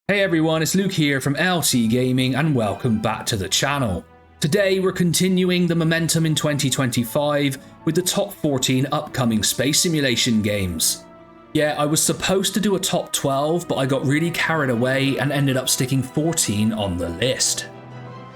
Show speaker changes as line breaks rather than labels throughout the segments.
Hey everyone, it's Luke here from LT Gaming and welcome back to the channel. Today we're continuing the momentum in 2025 with the top 14 upcoming space simulation games. Yeah, I was supposed to do a top 12, but I got really carried away and ended up sticking 14 on the list.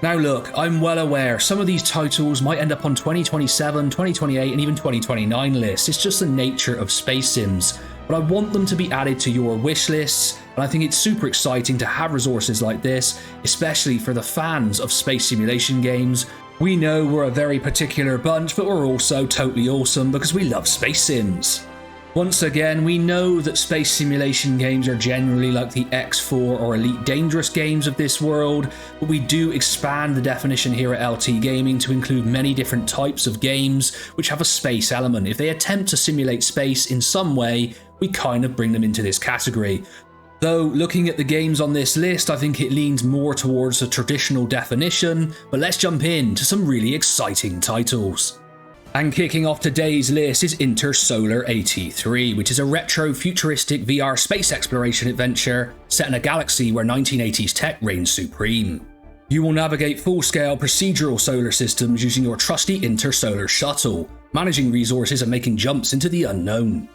Now look, I'm well aware some of these titles might end up on 2027, 2028 and even 2029 lists. It's just the nature of space sims. But I want them to be added to your wish lists, and I think it's super exciting to have resources like this, especially for the fans of space simulation games. We know we're a very particular bunch, but we're also totally awesome because we love space sims. Once again, we know that space simulation games are generally like the X4 or Elite Dangerous games of this world, but we do expand the definition here at LT Gaming to include many different types of games which have a space element. If they attempt to simulate space in some way, we kind of bring them into this category. Though, looking at the games on this list, I think it leans more towards the traditional definition, but let's jump into some really exciting titles. And kicking off today's list is Intersolar 83, which is a retro-futuristic VR space exploration adventure set in a galaxy where 1980s tech reigns supreme. You will navigate full-scale procedural solar systems using your trusty Intersolar shuttle, managing resources and making jumps into the unknown.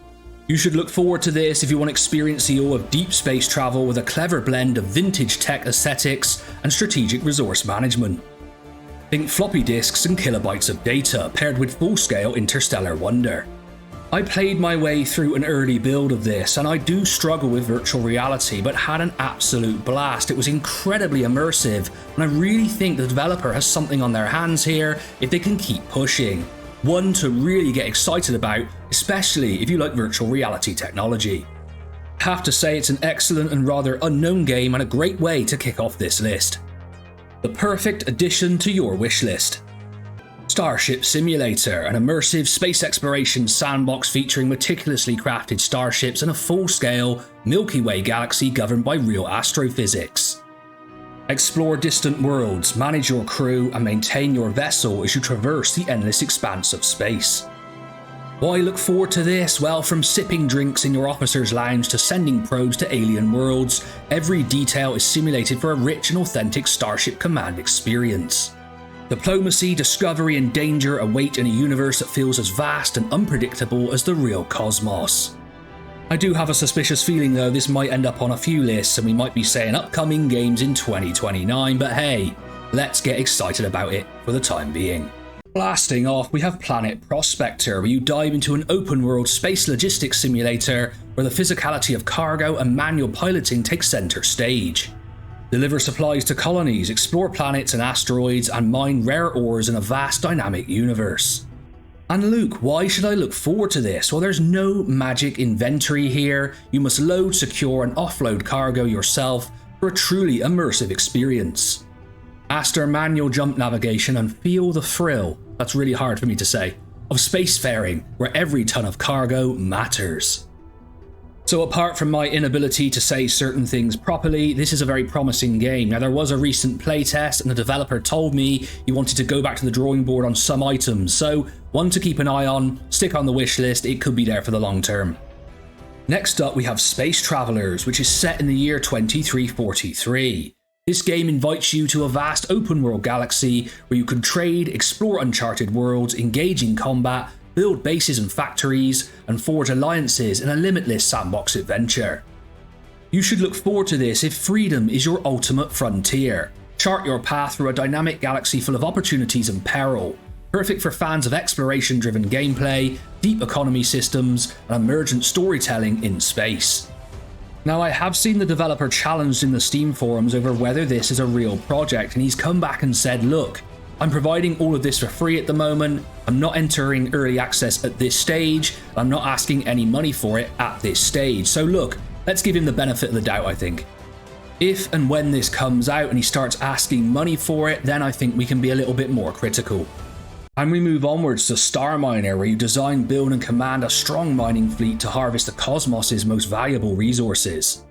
You should look forward to this if you want to experience the awe of deep space travel with a clever blend of vintage tech aesthetics and strategic resource management. Think floppy disks and kilobytes of data paired with full-scale interstellar wonder. I played my way through an early build of this and I do struggle with virtual reality, but had an absolute blast. It was incredibly immersive and I really think the developer has something on their hands here if they can keep pushing. One to really get excited about, especially if you like virtual reality technology. Have to say it's an excellent and rather unknown game and a great way to kick off this list. The perfect addition to your wish list. Starship Simulator, an immersive space exploration sandbox featuring meticulously crafted starships and a full-scale Milky Way galaxy governed by real astrophysics. Explore distant worlds, manage your crew, and maintain your vessel as you traverse the endless expanse of space. Why look forward to this? Well, from sipping drinks in your officer's lounge to sending probes to alien worlds, every detail is simulated for a rich and authentic Starship Command experience. Diplomacy, discovery, and danger await in a universe that feels as vast and unpredictable as the real cosmos. I do have a suspicious feeling though this might end up on a few lists and we might be saying upcoming games in 2029, but hey, let's get excited about it for the time being. Blasting off, we have Planet Prospector, where you dive into an open-world space logistics simulator where the physicality of cargo and manual piloting takes center stage. Deliver supplies to colonies, explore planets and asteroids, and mine rare ores in a vast dynamic universe. And Luke, why should I look forward to this? Well, there's no magic inventory here. You must load, secure, and offload cargo yourself for a truly immersive experience. Master manual jump navigation and feel the thrill, that's really hard for me to say, of spacefaring, where every ton of cargo matters. So apart from my inability to say certain things properly, this is a very promising game. Now there was a recent playtest and the developer told me he wanted to go back to the drawing board on some items, so one to keep an eye on, stick on the wish list, it could be there for the long term. Next up we have Space Travelers, which is set in the year 2343. This game invites you to a vast open world galaxy where you can trade, explore uncharted worlds, engage in combat, build bases and factories, and forge alliances in a limitless sandbox adventure. You should look forward to this if freedom is your ultimate frontier. Chart your path through a dynamic galaxy full of opportunities and peril. Perfect for fans of exploration-driven gameplay, deep economy systems, and emergent storytelling in space. Now, I have seen the developer challenged in the Steam forums over whether this is a real project, and he's come back and said, look, I'm providing all of this for free at the moment, I'm not entering early access at this stage, I'm not asking any money for it at this stage. So look, let's give him the benefit of the doubt, I think. If and when this comes out and he starts asking money for it, then I think we can be a little bit more critical. And we move onwards to Star Miner, where you design, build and command a strong mining fleet to harvest the cosmos' most valuable resources.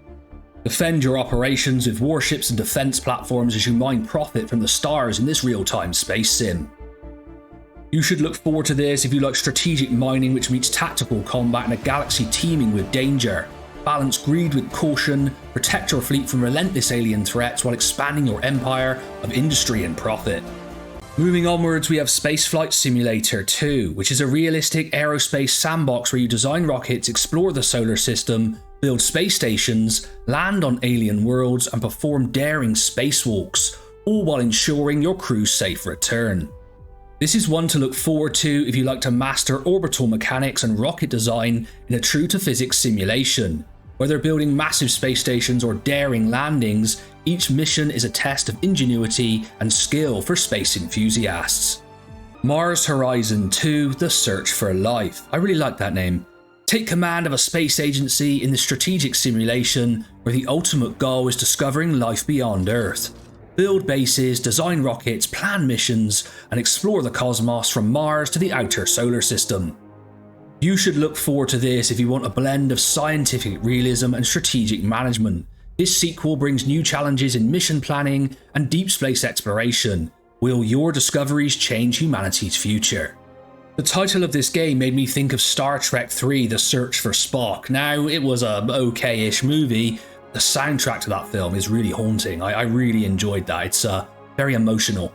Defend your operations with warships and defense platforms as you mine profit from the stars in this real-time space sim. You should look forward to this if you like strategic mining which meets tactical combat in a galaxy teeming with danger. balance greed with caution, protect your fleet from relentless alien threats while expanding your empire of industry and profit. Moving onwards, we have Spaceflight Simulator 2, which is a realistic aerospace sandbox where you design rockets, explore the solar system, build space stations, land on alien worlds, and perform daring spacewalks, all while ensuring your crew's safe return. This is one to look forward to if you like to master orbital mechanics and rocket design in a true-to-physics simulation. Whether building massive space stations or daring landings, each mission is a test of ingenuity and skill for space enthusiasts. Mars Horizon 2: The Search for Life. I really like that name. Take command of a space agency in the strategic simulation where the ultimate goal is discovering life beyond Earth. Build bases, design rockets, plan missions, and explore the cosmos from Mars to the outer solar system. You should look forward to this if you want a blend of scientific realism and strategic management. This sequel brings new challenges in mission planning and deep space exploration. Will your discoveries change humanity's future? The title of this game made me think of Star Trek 3: The Search for Spock. Now, it was a okay-ish movie. The soundtrack to that film is really haunting. I really enjoyed that. It's very emotional.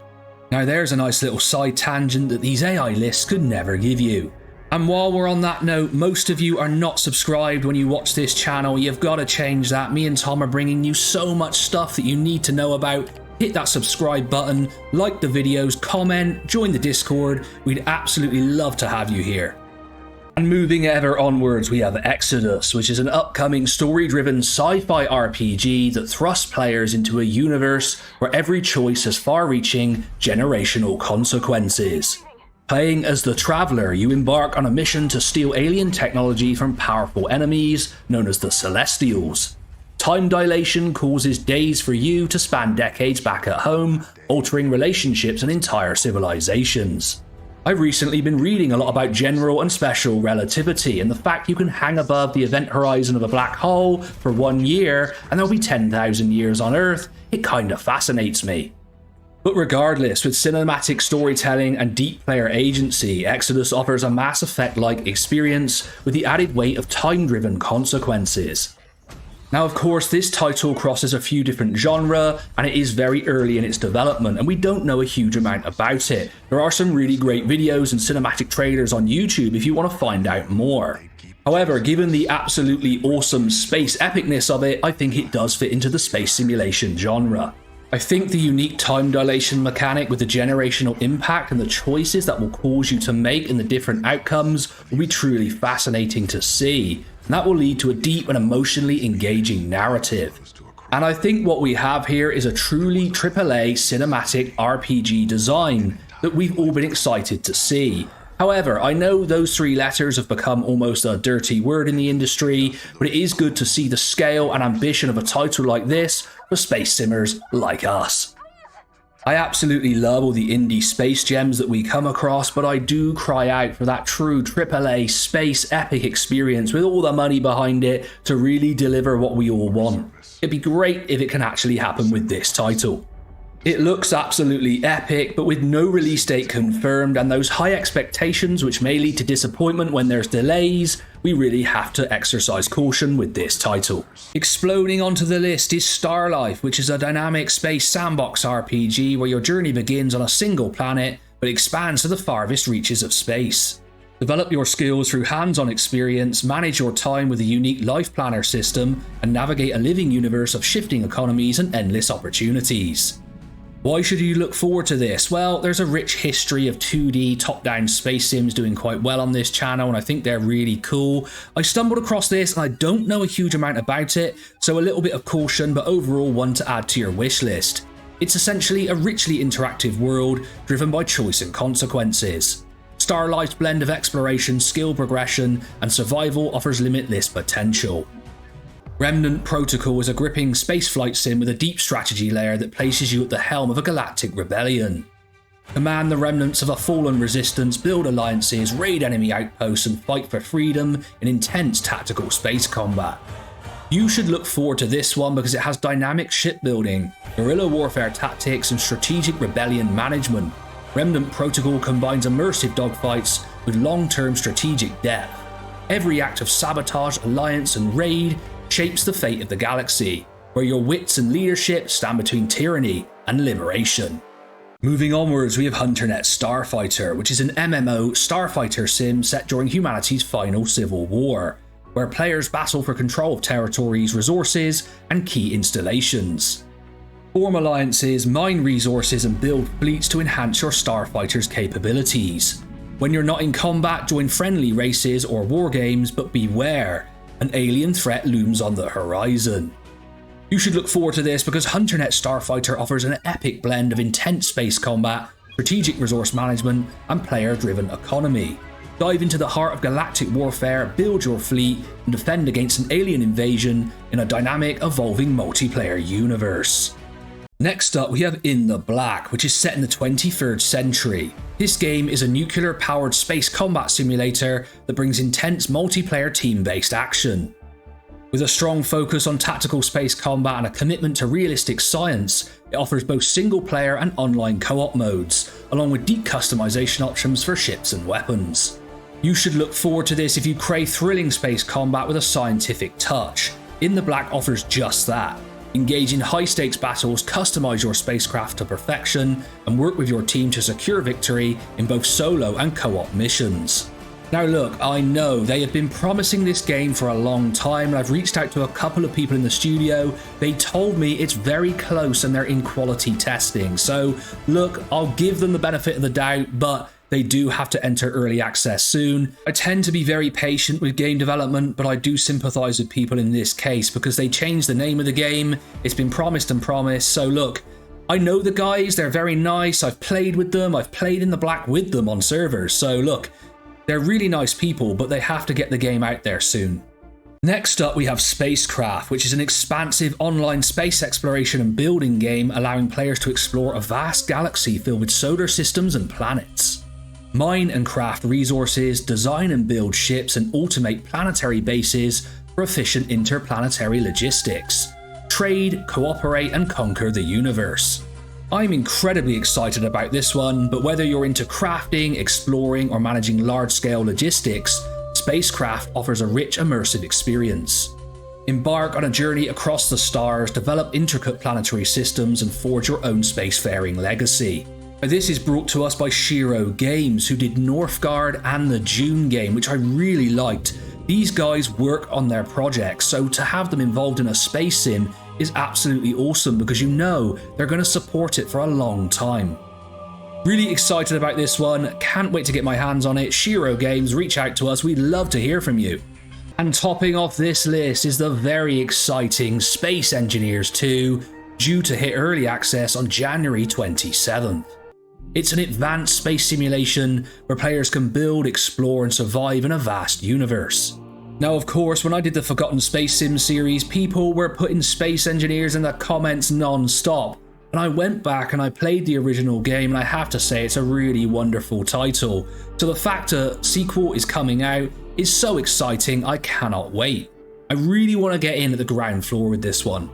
Now, there's a nice little side tangent that these AI lists could never give you. And while we're on that note, most of you are not subscribed when you watch this channel. You've got to change that. Me and Tom are bringing you so much stuff that you need to know about. Hit that subscribe button, like the videos, comment, join the Discord. We'd absolutely love to have you here. And moving ever onwards, we have Exodus, which is an upcoming story-driven sci-fi RPG that thrusts players into a universe where every choice has far-reaching generational consequences. Playing as the Traveler, you embark on a mission to steal alien technology from powerful enemies known as the Celestials. Time dilation causes days for you to span decades back at home, altering relationships and entire civilizations. I've recently been reading a lot about general and special relativity and the fact you can hang above the event horizon of a black hole for 1 year and there'll be 10,000 years on Earth. It kinda fascinates me. But regardless, with cinematic storytelling and deep player agency, Exodus offers a Mass Effect-like experience with the added weight of time-driven consequences. Now, of course, this title crosses a few different genres, and it is very early in its development, and we don't know a huge amount about it. There are some really great videos and cinematic trailers on YouTube if you want to find out more. However, given the absolutely awesome space epicness of it, I think it does fit into the space simulation genre. I think the unique time dilation mechanic with the generational impact and the choices that will cause you to make and the different outcomes will be truly fascinating to see, and that will lead to a deep and emotionally engaging narrative. And I think what we have here is a truly AAA cinematic RPG design that we've all been excited to see. However, I know those 3 letters have become almost a dirty word in the industry, but it is good to see the scale and ambition of a title like this for space simmers like us. I absolutely love all the indie space gems that we come across, but I do cry out for that true AAA space epic experience with all the money behind it to really deliver what we all want. It'd be great if it can actually happen with this title. It looks absolutely epic, but with no release date confirmed and those high expectations which may lead to disappointment when there's delays, we really have to exercise caution with this title. Exploding onto the list is Starlife, which is a dynamic space sandbox RPG where your journey begins on a single planet but expands to the farthest reaches of space. Develop your skills through hands-on experience, manage your time with a unique life planner system, and navigate a living universe of shifting economies and endless opportunities. Why should you look forward to this? Well, there's a rich history of 2D top-down space sims doing quite well on this channel, and I think they're really cool. I stumbled across this and I don't know a huge amount about it, so a little bit of caution, but overall one to add to your wish list. It's essentially a richly interactive world driven by choice and consequences. Starlight's blend of exploration, skill progression, and survival offers limitless potential. Remnant Protocol is a gripping spaceflight sim with a deep strategy layer that places you at the helm of a galactic rebellion. Command the remnants of a fallen resistance, build alliances, raid enemy outposts, and fight for freedom in intense tactical space combat. You should look forward to this one because it has dynamic shipbuilding, guerrilla warfare tactics, and strategic rebellion management. Remnant Protocol combines immersive dogfights with long-term strategic depth. Every act of sabotage, alliance, and raid shapes the fate of the galaxy, where your wits and leadership stand between tyranny and liberation. Moving onwards, we have Hunternet Starfighter, which is an MMO starfighter sim set during humanity's final civil war, where players battle for control of territories, resources, and key installations. Form alliances, mine resources, and build fleets to enhance your starfighter's capabilities. When you're not in combat, join friendly races or war games, but beware, an alien threat looms on the horizon. You should look forward to this because Hunternet Starfighter offers an epic blend of intense space combat, strategic resource management, and player-driven economy. Dive into the heart of galactic warfare, build your fleet, and defend against an alien invasion in a dynamic, evolving multiplayer universe. Next up, we have In the Black, which is set in the 23rd century. This game is a nuclear-powered space combat simulator that brings intense multiplayer team-based action. With a strong focus on tactical space combat and a commitment to realistic science, it offers both single-player and online co-op modes, along with deep customization options for ships and weapons. You should look forward to this if you crave thrilling space combat with a scientific touch. In the Black offers just that. Engage in high-stakes battles, customize your spacecraft to perfection, and work with your team to secure victory in both solo and co-op missions. Now look, I know they have been promising this game for a long time, and I've reached out to a couple of people in the studio. They told me it's very close and they're in quality testing. So look, I'll give them the benefit of the doubt, but they do have to enter early access soon. I tend to be very patient with game development, but I do sympathize with people in this case because they changed the name of the game. It's been promised and promised. So look, I know the guys, they're very nice. I've played with them. I've played In the Black with them on servers. So look, they're really nice people, but they have to get the game out there soon. Next up, we have SpaceCraft, which is an expansive online space exploration and building game allowing players to explore a vast galaxy filled with solar systems and planets. Mine and craft resources, design and build ships, and automate planetary bases for efficient interplanetary logistics. Trade, cooperate, and conquer the universe. I'm incredibly excited about this one, but whether you're into crafting, exploring, or managing large-scale logistics, SpaceCraft offers a rich, immersive experience. Embark on a journey across the stars, develop intricate planetary systems, and forge your own spacefaring legacy. This is brought to us by Shiro Games, who did Northgard and the Dune game, which I really liked. These guys work on their projects, so to have them involved in a space sim is absolutely awesome because you know they're going to support it for a long time. Really excited about this one, can't wait to get my hands on it. Shiro Games, reach out to us, we'd love to hear from you. And topping off this list is the very exciting Space Engineers 2, due to hit early access on January 27th. It's an advanced space simulation where players can build, explore, and survive in a vast universe. Now, of course, when I did the Forgotten Space Sim series, people were putting Space Engineers in the comments non-stop. And I went back and I played the original game, and I have to say it's a really wonderful title. So the fact a sequel is coming out is so exciting, I cannot wait. I really want to get in at the ground floor with this one.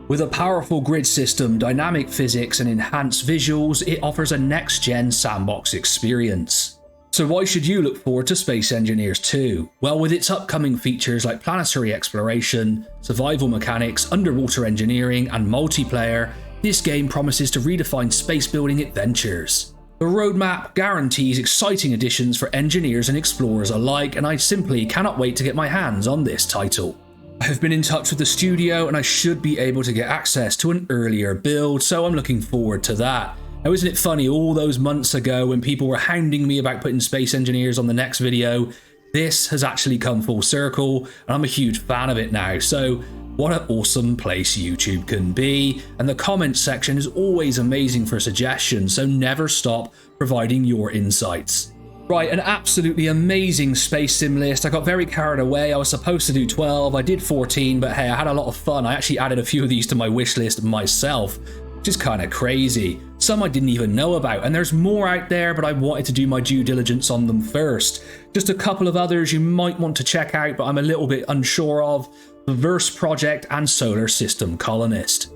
With a powerful grid system, dynamic physics, and enhanced visuals, it offers a next-gen sandbox experience. So why should you look forward to Space Engineers 2? Well, with its upcoming features like planetary exploration, survival mechanics, underwater engineering, and multiplayer, this game promises to redefine space-building adventures. The roadmap guarantees exciting additions for engineers and explorers alike, and I simply cannot wait to get my hands on this title. I have been in touch with the studio and I should be able to get access to an earlier build, so I'm looking forward to that. Now, isn't it funny, all those months ago when people were hounding me about putting Space Engineers on the next video, this has actually come full circle and I'm a huge fan of it now. So what an awesome place YouTube can be, and the comments section is always amazing for suggestions, so never stop providing your insights. Right, an absolutely amazing space sim list. I got very carried away. I was supposed to do 12, I did 14, but hey, I had a lot of fun. I actually added a few of these to my wish list myself, which is kind of crazy. Some I didn't even know about, and there's more out there, but I wanted to do my due diligence on them first. Just a couple of others you might want to check out, but I'm a little bit unsure of. The Verse Project and Solar System Colonist.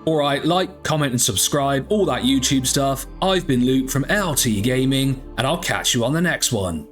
Alright, like, comment and subscribe, all that YouTube stuff. I've been Luke from LT Gaming, and I'll catch you on the next one.